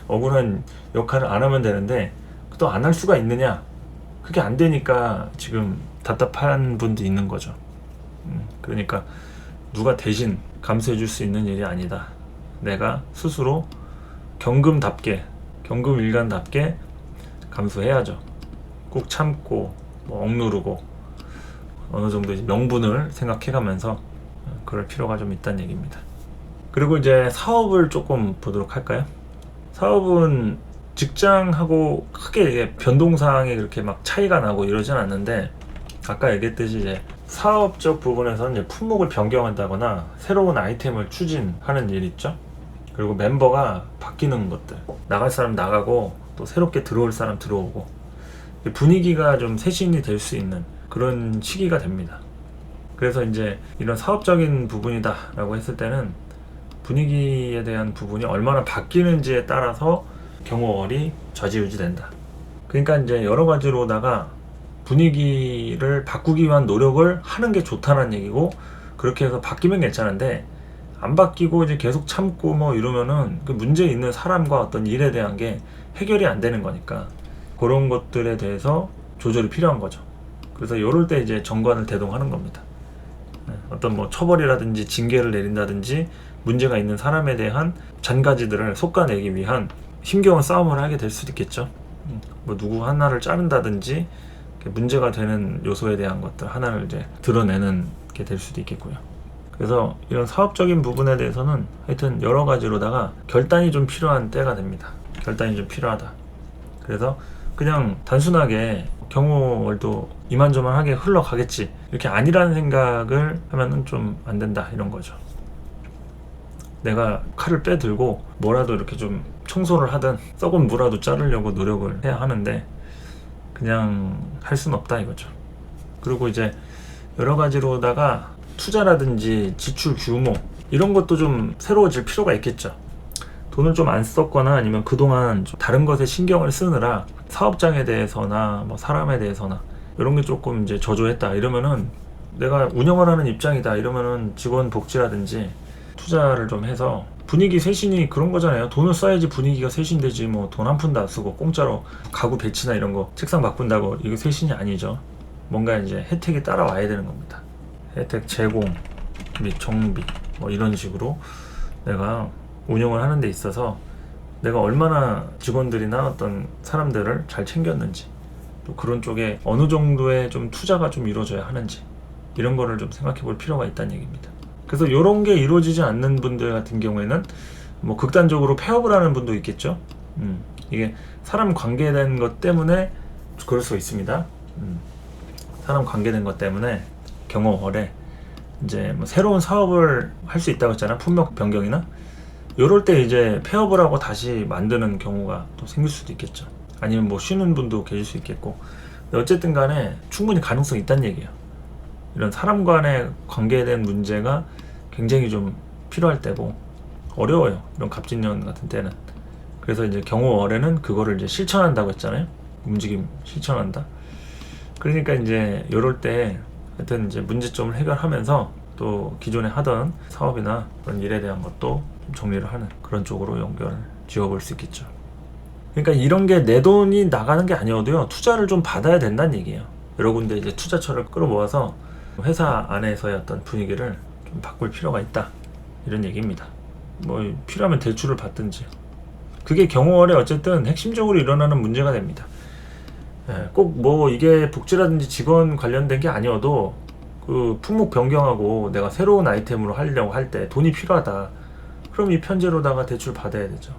억울한 역할을 안 하면 되는데 또 안 할 수가 있느냐? 그게 안 되니까 지금 답답한 분도 있는 거죠. 그러니까 누가 대신 감수해 줄 수 있는 일이 아니다. 내가 스스로 경금답게, 경금일간답게 감수해야죠. 꾹 참고 억누르고 어느 정도 이제 명분을 생각해가면서 그럴 필요가 좀 있다는 얘기입니다. 그리고 이제 사업을 조금 보도록 할까요? 사업은 직장하고 크게 변동사항이 그렇게 막 차이가 나고 이러진 않는데 아까 얘기했듯이 이제 사업적 부분에서는 이제 품목을 변경한다거나 새로운 아이템을 추진하는 일 있죠. 그리고 멤버가 바뀌는 것들, 나갈 사람 나가고 또 새롭게 들어올 사람 들어오고, 분위기가 좀 쇄신이 될 수 있는 그런 시기가 됩니다. 그래서 이제 이런 사업적인 부분이다 라고 했을 때는 분위기에 대한 부분이 얼마나 바뀌는지에 따라서 경호월이 좌지우지 된다. 그러니까 이제 여러 가지로다가 분위기를 바꾸기 위한 노력을 하는 게 좋다는 얘기고, 그렇게 해서 바뀌면 괜찮은데 안 바뀌고 이제 계속 참고 뭐 이러면은 그 문제 있는 사람과 어떤 일에 대한 게 해결이 안 되는 거니까 그런 것들에 대해서 조절이 필요한 거죠. 그래서 이럴 때 이제 정관을 대동하는 겁니다. 어떤 뭐 처벌이라든지 징계를 내린다든지 문제가 있는 사람에 대한 잔가지들을 솎아내기 위한 힘겨운 싸움을 하게 될 수도 있겠죠. 뭐 누구 하나를 자른다든지 문제가 되는 요소에 대한 것들 하나를 이제 드러내는 게 될 수도 있겠고요. 그래서 이런 사업적인 부분에 대해서는 하여튼 여러 가지로다가 결단이 좀 필요한 때가 됩니다. 결단이 좀 필요하다. 그래서 그냥 단순하게 경호월도 이만저만하게 흘러가겠지 이렇게 아니라는 생각을 하면은 좀 안 된다 이런 거죠. 내가 칼을 빼들고 뭐라도 이렇게 좀 청소를 하든 썩은 무라도 자르려고 노력을 해야 하는데 그냥 할 수는 없다 이거죠. 그리고 이제 여러 가지로다가 투자라든지 지출 규모 이런 것도 좀 새로워질 필요가 있겠죠. 돈을 좀 안 썼거나 아니면 그동안 좀 다른 것에 신경을 쓰느라 사업장에 대해서나 뭐 사람에 대해서나 이런 게 조금 이제 저조했다 이러면은, 내가 운영을 하는 입장이다 이러면은 직원 복지라든지 투자를 좀 해서 분위기 쇄신이 그런 거잖아요. 돈을 써야지 분위기가 쇄신되지 뭐 돈 한 푼도 안 쓰고 공짜로 가구 배치나 이런 거 책상 바꾼다고 이게 쇄신이 아니죠. 뭔가 이제 혜택이 따라와야 되는 겁니다. 혜택 제공 및 정비 뭐 이런 식으로 내가 운영을 하는 데 있어서 내가 얼마나 직원들이나 어떤 사람들을 잘 챙겼는지, 또 그런 쪽에 어느 정도의 좀 투자가 좀 이루어져야 하는지 이런 거를 좀 생각해 볼 필요가 있다는 얘기입니다. 그래서 이런 게 이루어지지 않는 분들 같은 경우에는 뭐 극단적으로 폐업을 하는 분도 있겠죠. 이게 사람 관계된 것 때문에 그럴 수가 있습니다. 사람 관계된 것 때문에 경호월에 이제 뭐 새로운 사업을 할 수 있다고 했잖아. 품목 변경이나 요럴 때 이제 폐업을 하고 다시 만드는 경우가 또 생길 수도 있겠죠. 아니면 뭐 쉬는 분도 계실 수 있겠고, 어쨌든 간에 충분히 가능성이 있다는 얘기예요. 이런 사람 간의 관계된 문제가 굉장히 좀 필요할 때고 어려워요. 이런 갑진년 같은 때는. 그래서 이제 경호월에는 그거를 이제 실천한다고 했잖아요. 움직임 실천한다. 그러니까 이제 이럴 때 하여튼 이제 문제점을 해결하면서 또 기존에 하던 사업이나 그런 일에 대한 것도 좀 정리를 하는 그런 쪽으로 연결을 지어볼 수 있겠죠. 그러니까 이런 게 내 돈이 나가는 게 아니어도요, 투자를 좀 받아야 된다는 얘기예요. 여러 군데 이제 투자처를 끌어모아서 회사 안에서의 어떤 분위기를 좀 바꿀 필요가 있다 이런 얘기입니다. 뭐 필요하면 대출을 받든지. 그게 경호월에 어쨌든 핵심적으로 일어나는 문제가 됩니다. 꼭 뭐 이게 복지라든지 직원 관련된 게 아니어도 그 품목 변경하고 내가 새로운 아이템으로 하려고 할 때 돈이 필요하다. 그럼 이 편제로다가 대출 받아야 되죠.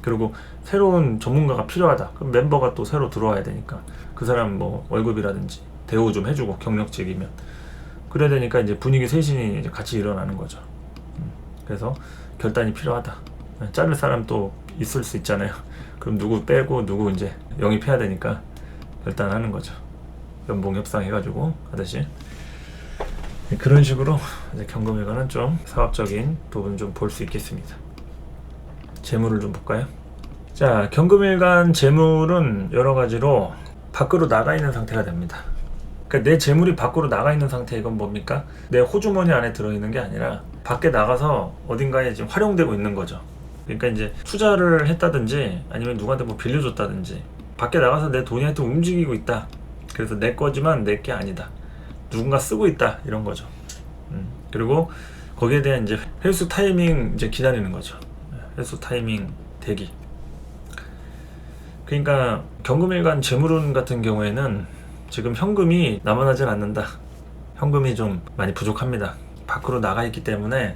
그리고 새로운 전문가가 필요하다. 그럼 멤버가 또 새로 들어와야 되니까 그 사람 뭐 월급이라든지 대우 좀 해주고 경력직이면 그래야 되니까 이제 분위기 쇄신이 이제 같이 일어나는 거죠. 그래서 결단이 필요하다. 자를 사람 또 있을 수 있잖아요. 그럼 누구 빼고 누구 이제 영입해야 되니까 결단하는 거죠. 연봉 협상해가지고 하듯이. 그런 식으로 이제 경금일간은 좀 사업적인 부분 좀 볼 수 있겠습니다. 재물을 좀 볼까요? 자, 경금일간 재물은 여러 가지로 밖으로 나가 있는 상태가 됩니다. 그러니까 내 재물이 밖으로 나가 있는 상태, 이건 뭡니까? 내 호주머니 안에 들어있는 게 아니라 밖에 나가서 어딘가에 지금 활용되고 있는 거죠. 그러니까 이제 투자를 했다든지 아니면 누구한테 뭐 빌려줬다든지 밖에 나가서 내 돈이 하여튼 움직이고 있다. 그래서 내 거지만 내 게 아니다. 누군가 쓰고 있다 이런 거죠. 그리고 거기에 대한 이제 회수 타이밍 이제 기다리는 거죠. 회수 타이밍 대기. 그러니까 경금일간 재물운 같은 경우에는 지금 현금이 남아나질 않는다. 현금이 좀 많이 부족합니다. 밖으로 나가 있기 때문에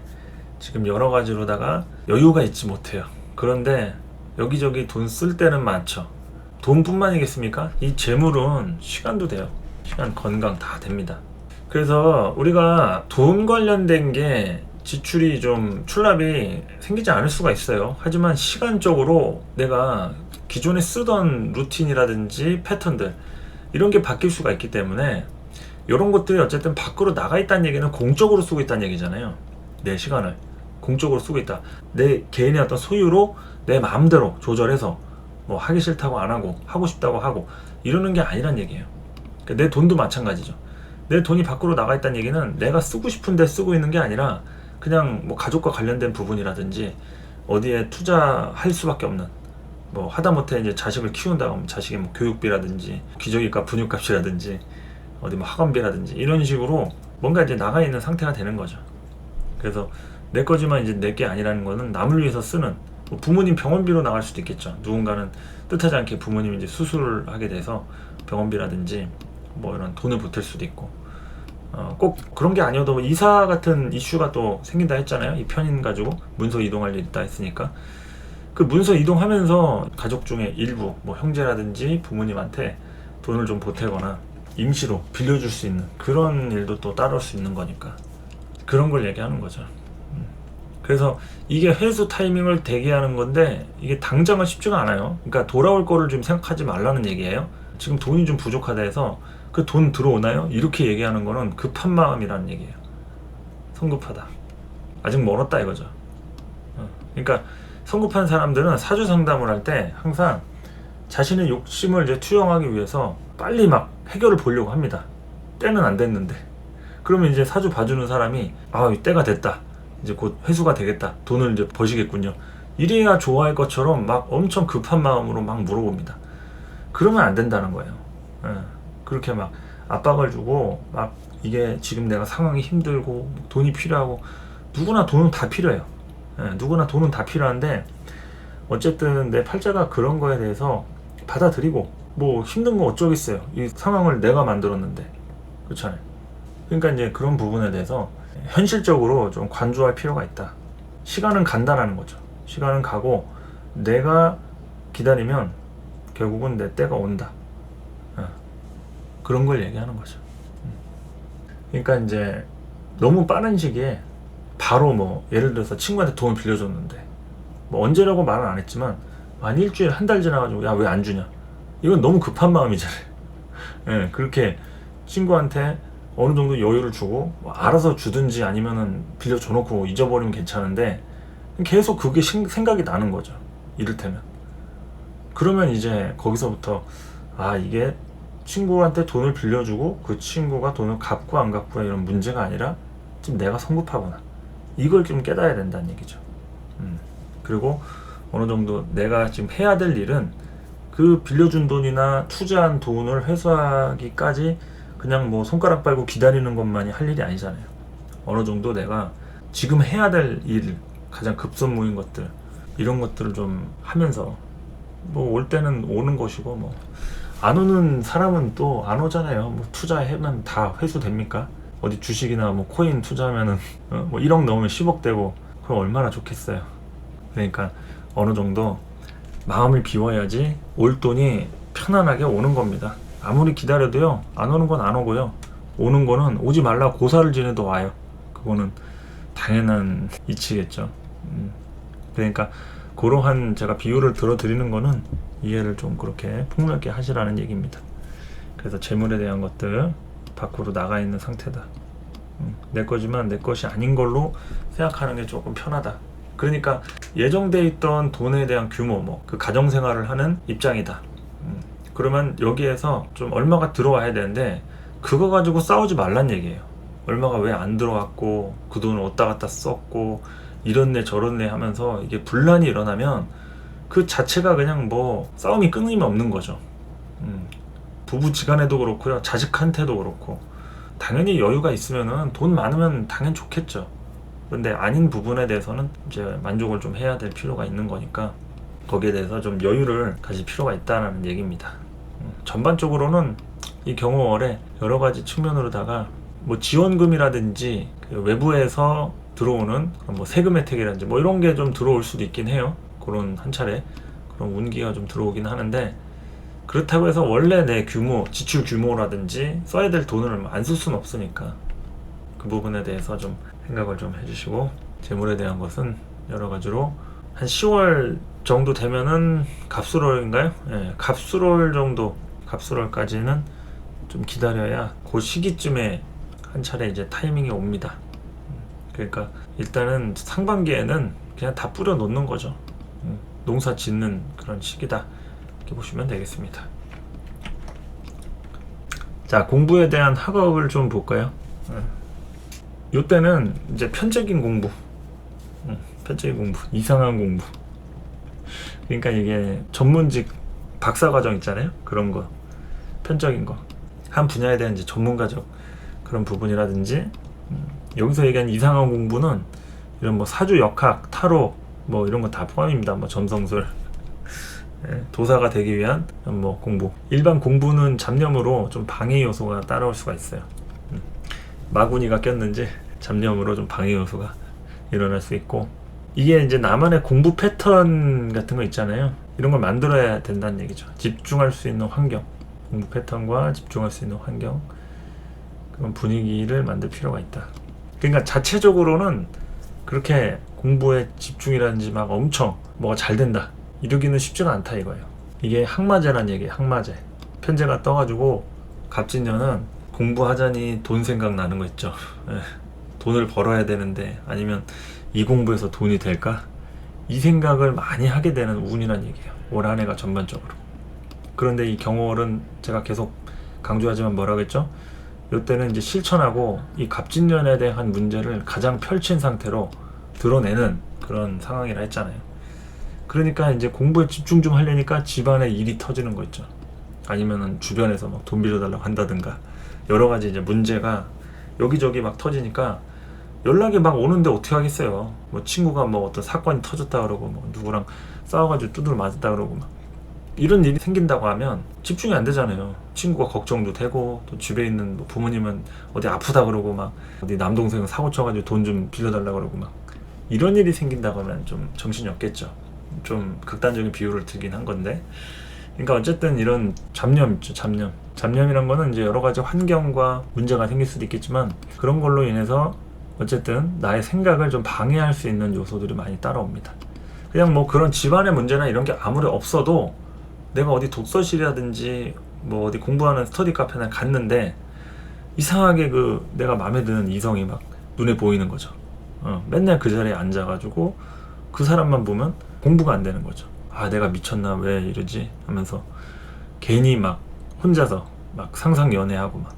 지금 여러 가지로다가 여유가 있지 못해요. 그런데 여기저기 돈 쓸 때는 많죠. 돈뿐만이겠습니까? 이 재물은 시간도 돼요. 시간, 건강 다 됩니다. 그래서 우리가 돈 관련된 게 지출이 좀 출납이 생기지 않을 수가 있어요. 하지만 시간적으로 내가 기존에 쓰던 루틴이라든지 패턴들 이런 게 바뀔 수가 있기 때문에 이런 것들이 어쨌든 밖으로 나가 있다는 얘기는 공적으로 쓰고 있다는 얘기잖아요. 내 시간을 공적으로 쓰고 있다. 내 개인의 어떤 소유로 내 마음대로 조절해서 뭐 하기 싫다고 안 하고 하고 싶다고 하고 이러는 게 아니란 얘기예요. 그러니까 내 돈도 마찬가지죠. 내 돈이 밖으로 나가 있다는 얘기는 내가 쓰고 싶은데 쓰고 있는 게 아니라 그냥 뭐 가족과 관련된 부분이라든지 어디에 투자할 수밖에 없는 뭐 하다못해 이제 자식을 키운다 하면 자식의 뭐 교육비라든지 기저귀값 분유값이라든지 어디 뭐 학원비라든지 이런 식으로 뭔가 이제 나가 있는 상태가 되는 거죠. 그래서 내 거지만 이제 내 게 아니라는 거는 남을 위해서 쓰는 뭐 부모님 병원비로 나갈 수도 있겠죠. 누군가는 뜻하지 않게 부모님이 이제 수술을 하게 돼서 병원비라든지 뭐 이런 돈을 보탤 수도 있고 꼭 그런 게 아니어도 뭐 이사 같은 이슈가 또 생긴다 했잖아요. 이 편인 가지고 문서 이동할 일이 있다 했으니까 그 문서 이동하면서 가족 중에 일부 뭐 형제라든지 부모님한테 돈을 좀 보태거나 임시로 빌려줄 수 있는 그런 일도 또 따라올 수 있는 거니까 그런 걸 얘기하는 거죠. 그래서 이게 회수 타이밍을 대기하는 건데 이게 당장은 쉽지가 않아요. 그러니까 돌아올 거를 좀 생각하지 말라는 얘기예요. 지금 돈이 좀 부족하다 해서 그 돈 들어오나요? 이렇게 얘기하는 거는 급한 마음이라는 얘기예요. 성급하다. 아직 멀었다 이거죠. 그러니까 성급한 사람들은 사주 상담을 할 때 항상 자신의 욕심을 이제 투영하기 위해서 빨리 막 해결을 보려고 합니다. 때는 안 됐는데. 그러면 이제 사주 봐주는 사람이 때가 됐다. 이제 곧 회수가 되겠다. 돈을 이제 버시겠군요. 이래야 좋아할 것처럼 막 엄청 급한 마음으로 막 물어봅니다. 그러면 안 된다는 거예요. 그렇게 막 압박을 주고 막 이게 지금 내가 상황이 힘들고 돈이 필요하고 누구나 돈은 다 필요해요. 누구나 돈은 다 필요한데 어쨌든 내 팔자가 그런 거에 대해서 받아들이고 뭐 힘든 거 어쩌겠어요. 이 상황을 내가 만들었는데 그렇잖아요. 그러니까 이제 그런 부분에 대해서 현실적으로 좀 관조할 필요가 있다. 시간은 간다라는 거죠. 시간은 가고 내가 기다리면 결국은 내 때가 온다. 그런 걸 얘기하는 거죠. 그러니까 이제 너무 빠른 시기에 바로 뭐 예를 들어서 친구한테 돈을 빌려줬는데 뭐 언제라고 말은 안 했지만 한 일주일 한 달 지나가지고 야 왜 안 주냐 이건 너무 급한 마음이잖아요. 그렇게 친구한테 어느 정도 여유를 주고 뭐 알아서 주든지 아니면은 빌려줘놓고 잊어버리면 괜찮은데 계속 그게 생각이 나는 거죠. 이를테면 그러면 이제 거기서부터 이게 친구한테 돈을 빌려주고 그 친구가 돈을 갚고 안 갚고 이런 문제가 아니라 지금 내가 성급하구나 이걸 좀 깨달아야 된다는 얘기죠. 그리고 어느 정도 내가 지금 해야 될 일은 그 빌려준 돈이나 투자한 돈을 회수하기까지 그냥 뭐 손가락 빨고 기다리는 것만이 할 일이 아니잖아요. 어느 정도 내가 지금 해야 될 일, 가장 급선무인 것들 이런 것들을 좀 하면서 뭐 올 때는 오는 것이고 뭐 안 오는 사람은 또 안 오잖아요. 뭐 투자하면 다 회수됩니까? 어디 주식이나 뭐 코인 투자하면은 뭐 1억 넣으면 10억 되고 그럼 얼마나 좋겠어요. 그러니까 어느 정도 마음을 비워야지 올 돈이 편안하게 오는 겁니다. 아무리 기다려도요 안 오는 건 안 오고요 오는 거는 오지 말라 고사를 지내도 와요. 그거는 당연한 이치겠죠. 그러니까 그러한 제가 비유를 들어 드리는 거는 이해를 좀 그렇게 폭넓게 하시라는 얘기입니다. 그래서 재물에 대한 것들 밖으로 나가 있는 상태다. 내 거지만 내 것이 아닌 걸로 생각하는 게 조금 편하다. 그러니까 예정돼 있던 돈에 대한 규모 뭐 그 가정생활을 하는 입장이다. 그러면 여기에서 좀 얼마가 들어와야 되는데 그거 가지고 싸우지 말란 얘기예요. 얼마가 왜 안 들어왔고 그 돈을 어디다 갖다 썼고 이렇네 저렇네 하면서 이게 분란이 일어나면 그 자체가 그냥 뭐 싸움이 끊임없는 거죠. 부부지간에도 그렇고요 자식한테도 그렇고 당연히 여유가 있으면은 돈 많으면 당연 좋겠죠. 그런데 아닌 부분에 대해서는 이제 만족을 좀 해야 될 필요가 있는 거니까 거기에 대해서 좀 여유를 가질 필요가 있다는 얘기입니다. 전반적으로는 이 경호월에 여러 가지 측면으로다가 뭐 지원금이라든지 그 외부에서 들어오는 뭐 세금 혜택이라든지 뭐 이런 게 좀 들어올 수도 있긴 해요. 그런 한 차례 그런 운기가 좀 들어오긴 하는데 그렇다고 해서 원래 내 규모, 지출 규모라든지 써야 될 돈을 안 쓸 수는 없으니까 그 부분에 대해서 좀 생각을 좀 해주시고, 재물에 대한 것은 여러 가지로 한 10월 정도 되면은 갑술월인가요? 예, 갑술월 정도, 갑술월까지는 좀 기다려야 그 시기쯤에 한 차례 이제 타이밍이 옵니다. 그러니까 일단은 상반기에는 그냥 다 뿌려 놓는 거죠. 농사 짓는 그런 시기다, 이렇게 보시면 되겠습니다. 자, 공부에 대한 학업을 좀 볼까요? 요때는 이제 편적인 공부, 편적인 공부, 이상한 공부. 그러니까 이게 전문직 박사과정 있잖아요. 그런 거, 편적인 거, 한 분야에 대한 이제 전문가적 그런 부분이라든지, 여기서 얘기한 이상한 공부는 이런 뭐 사주, 역학, 타로 뭐 이런 거 다 포함입니다. 뭐 점성술, 도사가 되기 위한 뭐 공부. 일반 공부는 잡념으로 좀 방해 요소가 따라올 수가 있어요. 마구니가 꼈는지 잡념으로 좀 방해 요소가 일어날 수 있고, 이게 이제 나만의 공부 패턴 같은 거 있잖아요. 이런 걸 만들어야 된다는 얘기죠. 집중할 수 있는 환경, 공부 패턴과 집중할 수 있는 환경, 그런 분위기를 만들 필요가 있다. 그러니까 자체적으로는 그렇게 공부에 집중이라든지 막 엄청 뭐가 잘 된다 이러기는 쉽지가 않다 이거예요. 이게 항마제란 얘기예요. 항마제. 편제가 떠가지고 갑진년은 공부하자니 돈 생각나는 거 있죠. 돈을 벌어야 되는데, 아니면 이 공부에서 돈이 될까? 이 생각을 많이 하게 되는 운이란 얘기예요. 올 한 해가 전반적으로. 그런데 이 경월은 제가 계속 강조하지만 뭐라고 했죠? 이때는 이제 실천하고 이 갑진년에 대한 문제를 가장 펼친 상태로 드러내는 그런 상황이라 했잖아요. 그러니까 이제 공부에 집중 좀 하려니까 집안에 일이 터지는 거 있죠. 아니면은 주변에서 막 돈 빌려달라고 한다든가, 여러 가지 이제 문제가 여기저기 막 터지니까 연락이 막 오는데 어떻게 하겠어요. 뭐 친구가 뭐 어떤 사건이 터졌다 그러고, 뭐 누구랑 싸워가지고 두드려 맞았다 그러고, 막 이런 일이 생긴다고 하면 집중이 안 되잖아요. 친구가 걱정도 되고, 또 집에 있는 뭐 부모님은 어디 아프다 그러고, 막 어디 남동생은 사고 쳐가지고 돈 좀 빌려달라 그러고, 막 이런 일이 생긴다고 하면 좀 정신이 없겠죠. 좀 극단적인 비유를 들긴 한 건데, 그러니까 어쨌든 이런 잡념 있죠. 잡념이란 거는 이제 여러 가지 환경과 문제가 생길 수도 있겠지만, 그런 걸로 인해서 어쨌든 나의 생각을 좀 방해할 수 있는 요소들이 많이 따라옵니다. 그냥 뭐 그런 집안의 문제나 이런 게 아무리 없어도 내가 어디 독서실이라든지 뭐 어디 공부하는 스터디 카페나 갔는데 이상하게 그 내가 마음에 드는 이성이 막 눈에 보이는 거죠. 맨날 그 자리에 앉아가지고 그 사람만 보면 공부가 안 되는 거죠. 아, 내가 미쳤나 왜 이러지 하면서 괜히 막 혼자서 막 상상 연애하고 막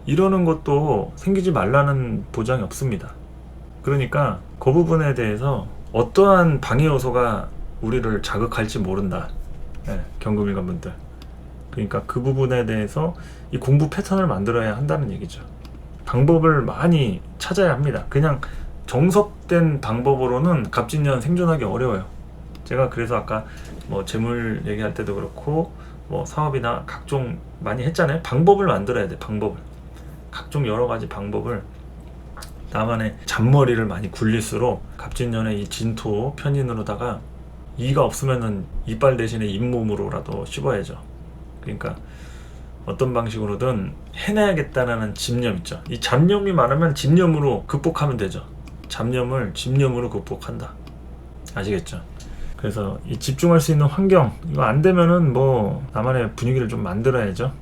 이러는 것도 생기지 말라는 보장이 없습니다. 그러니까 그 부분에 대해서 어떠한 방해 요소가 우리를 자극할지 모른다. 경금일관분들. 그러니까 그 부분에 대해서 이 공부 패턴을 만들어야 한다는 얘기죠. 방법을 많이 찾아야 합니다. 그냥 정석된 방법으로는 갑진년 생존하기 어려워요. 제가 그래서 아까 뭐 재물 얘기할 때도 그렇고 뭐 사업이나 각종 많이 했잖아요. 방법을 만들어야 돼. 방법을. 각종 여러 가지 방법을, 나만의 잔머리를 많이 굴릴수록 갑진년의 이 진토 편인으로다가 이가 없으면은 이빨 대신에 잇몸으로라도 씹어야죠. 그러니까 어떤 방식으로든 해내야겠다라는 집념 있죠. 이 잡념이 많으면 집념으로 극복하면 되죠. 잡념을 집념으로 극복한다. 아시겠죠? 그래서 이 집중할 수 있는 환경, 이거 안 되면은 뭐 나만의 분위기를 좀 만들어야죠.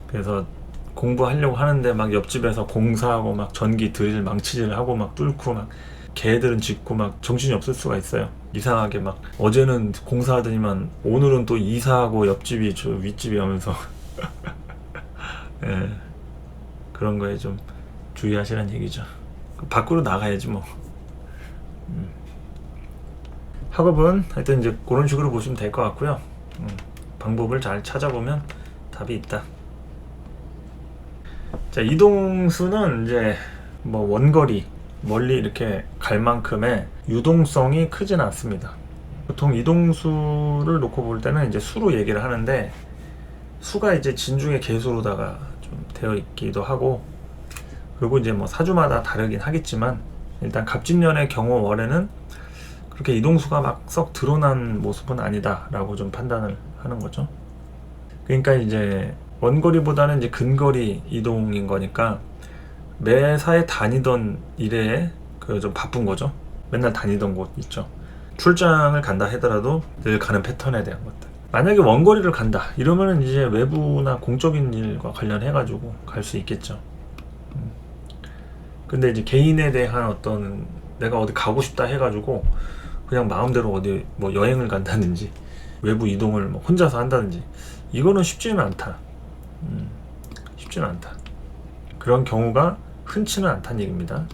그래서 공부하려고 하는데 막 옆집에서 공사하고 막 전기 드릴 망치질하고 막 뚫고 막 개들은 짖고 막 정신이 없을 수가 있어요. 이상하게 막 어제는 공사하더니만 오늘은 또 이사하고 옆집이 저 윗집이 하면서 예, 그런 거에 좀 주의하시라는 얘기죠. 밖으로 나가야지 뭐. 학업은 하여튼 이제 그런 식으로 보시면 될 것 같고요. 방법을 잘 찾아보면 답이 있다. 자, 이동수는 이제 뭐 원거리 멀리 이렇게 갈 만큼의 유동성이 크진 않습니다. 보통 이동수를 놓고 볼 때는 이제 수로 얘기를 하는데, 수가 이제 진중의 개수로다가 좀 되어 있기도 하고, 그리고 이제 뭐 사주마다 다르긴 하겠지만, 일단 갑진년의 경호월에는 그렇게 이동수가 막 썩 드러난 모습은 아니다 라고 좀 판단을 하는 거죠. 그러니까 이제 원거리보다는 이제 근거리 이동인 거니까 매사에 다니던 일에 그 좀 바쁜 거죠. 맨날 다니던 곳 있죠. 출장을 간다 하더라도 늘 가는 패턴에 대한 것들. 만약에 원거리를 간다 이러면은 이제 외부나 공적인 일과 관련해 가지고 갈 수 있겠죠. 근데 이제 개인에 대한 어떤 내가 어디 가고 싶다 해가지고 그냥 마음대로 어디 뭐 여행을 간다든지 외부 이동을 뭐 혼자서 한다든지 이거는 쉽지는 않다. 쉽지는 않다. 그런 경우가 흔치는 않다는 얘기입니다.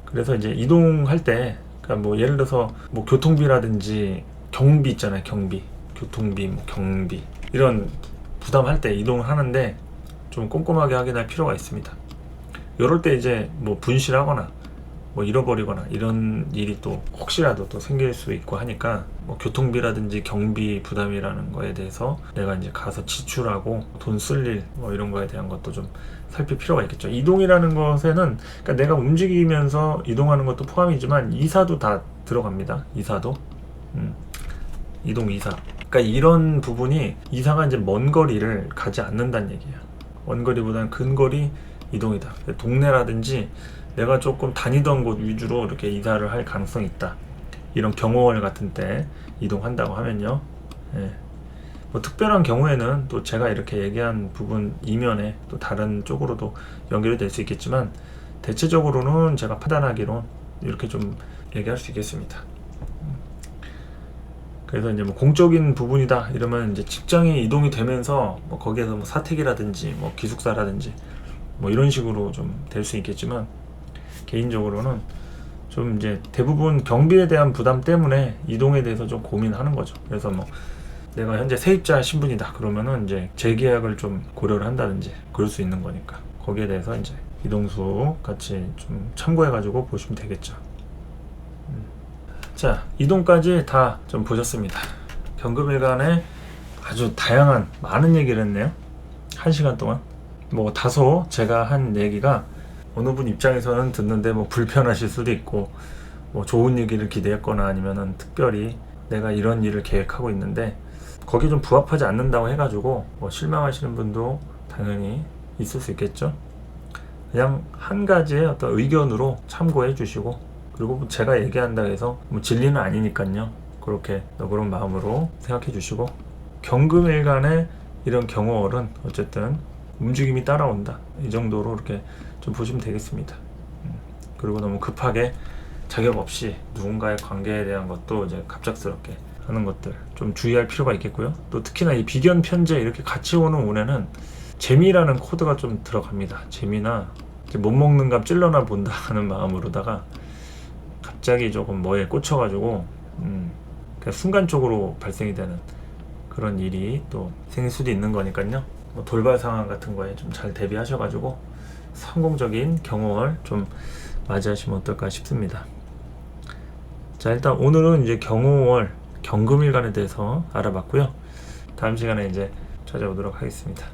그래서 이제 이동할 때, 그러니까 뭐 예를 들어서 뭐 교통비라든지 경비 있잖아요. 경비, 교통비, 뭐 경비 이런 부담할 때 이동을 하는데 좀 꼼꼼하게 확인할 필요가 있습니다. 이럴 때 이제 뭐 분실하거나 뭐 잃어버리거나 이런 일이 또 혹시라도 또 생길 수 있고 하니까 뭐 교통비라든지 경비 부담이라는 거에 대해서 내가 이제 가서 지출하고 돈 쓸 일 뭐 이런 거에 대한 것도 좀 살필 필요가 있겠죠. 이동이라는 것에는 그러니까 내가 움직이면서 이동하는 것도 포함이지만 이사도 다 들어갑니다. 이사도 이동 이사. 그러니까 이런 부분이 이사가 이제 먼 거리를 가지 않는다는 얘기야. 먼 거리보다는 근거리 이동이다. 동네라든지 내가 조금 다니던 곳 위주로 이렇게 이사를 할 가능성이 있다. 이런 경호월 같은 때 이동한다고 하면요. 예. 뭐 특별한 경우에는 또 제가 이렇게 얘기한 부분 이면에 또 다른 쪽으로도 연결이 될 수 있겠지만 대체적으로는 제가 판단하기론 이렇게 좀 얘기할 수 있겠습니다. 그래서 이제 뭐 공적인 부분이다 이러면 이제 직장이 이동이 되면서 뭐 거기에서 뭐 사택이라든지 뭐 기숙사라든지 뭐 이런 식으로 좀 될 수 있겠지만 개인적으로는 좀 이제 대부분 경비에 대한 부담 때문에 이동에 대해서 좀 고민하는 거죠. 그래서 뭐 내가 현재 세입자 신분이다 그러면은 이제 재계약을 좀 고려를 한다든지 그럴 수 있는 거니까 거기에 대해서 이제 이동수 같이 좀 참고해 가지고 보시면 되겠죠. 자, 이동까지 다 좀 보셨습니다. 경금일간에 아주 다양한 많은 얘기를 했네요. 1시간 동안 뭐 다소 제가 한 얘기가 어느 분 입장에서는 듣는데 뭐 불편하실 수도 있고 뭐 좋은 얘기를 기대했거나 아니면은 특별히 내가 이런 일을 계획하고 있는데 거기에 좀 부합하지 않는다고 해가지고 뭐 실망하시는 분도 당연히 있을 수 있겠죠. 그냥 한 가지의 어떤 의견으로 참고해 주시고 그리고 제가 얘기한다고 해서 뭐 진리는 아니니까요. 그렇게 그런 마음으로 생각해 주시고 경금일간의 이런 경호월은 어쨌든 움직임이 따라온다 이 정도로 이렇게 좀 보시면 되겠습니다. 그리고 너무 급하게 자격 없이 누군가의 관계에 대한 것도 이제 갑작스럽게 하는 것들 좀 주의할 필요가 있겠고요. 또 특히나 이 비견 편제 이렇게 같이 오는 운에는 재미라는 코드가 좀 들어갑니다. 재미나 이제 못 먹는 값 찔러나 본다 하는 마음으로다가 갑자기 조금 뭐에 꽂혀가지고 그냥 순간적으로 발생이 되는 그런 일이 또 생길 수도 있는 거니까요. 뭐 돌발 상황 같은 거에 좀 잘 대비하셔가지고 성공적인 경험을 좀 맞이하시면 어떨까 싶습니다. 자, 일단 오늘은 이제 경호월 경금일간에 대해서 알아봤고요. 다음 시간에 이제 찾아오도록 하겠습니다.